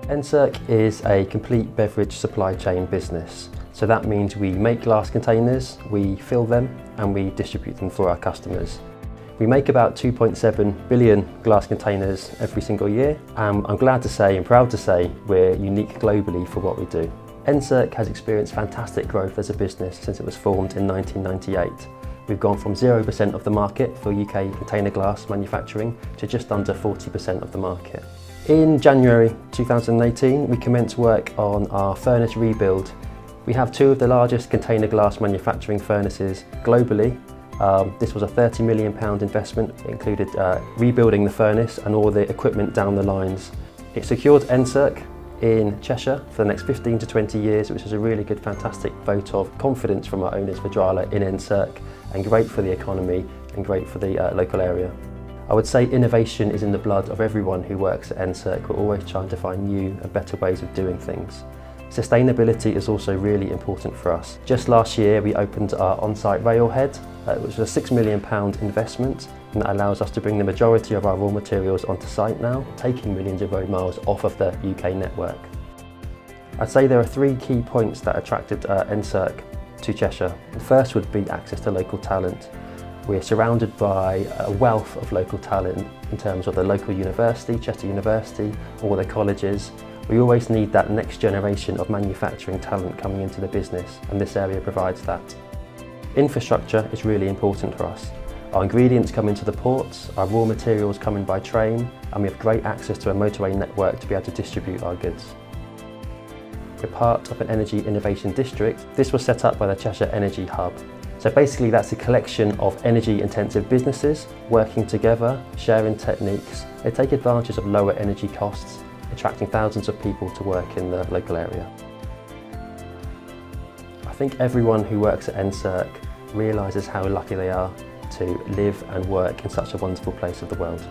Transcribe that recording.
Encirc is a complete beverage supply chain business. So that means we make glass containers, we fill them and we distribute them for our customers. We make about 2.7 billion glass containers every single year. I'm glad to say and proud to say we're unique globally for what we do. Encirc has experienced fantastic growth as a business since it was formed in 1998. We've gone from 0% of the market for UK container glass manufacturing to just under 40% of the market. In January 2018, we commenced work on our furnace rebuild. We have two of the largest container glass manufacturing furnaces globally. This was a £30 million investment. It included rebuilding the furnace and all the equipment down the lines. It secured Encirc in Cheshire for the next 15 to 20 years, which is a really good, fantastic vote of confidence from our owners, Vidrala, in Encirc, and great for the economy and great for the local area. I would say innovation is in the blood of everyone who works at Encirc. We're always trying to find new and better ways of doing things. Sustainability is also really important for us. Just last year we opened our on-site railhead, which was a £6 million investment, and that allows us to bring the majority of our raw materials onto site now, taking millions of road miles off of the UK network. I'd say there are three key points that attracted Encirc to Cheshire. The first would be access to local talent. We're surrounded by a wealth of local talent in terms of the local university, Chester University, all the colleges. We always need that next generation of manufacturing talent coming into the business, and this area provides that. Infrastructure is really important for us. Our ingredients come into the ports, our raw materials come in by train, and we have great access to a motorway network to be able to distribute our goods. We're part of an energy innovation district. This was set up by the Cheshire Energy Hub. So basically that's a collection of energy intensive businesses working together, sharing techniques. They take advantage of lower energy costs, attracting thousands of people to work in the local area. I think everyone who works at Encirc realises how lucky they are to live and work in such a wonderful place of the world.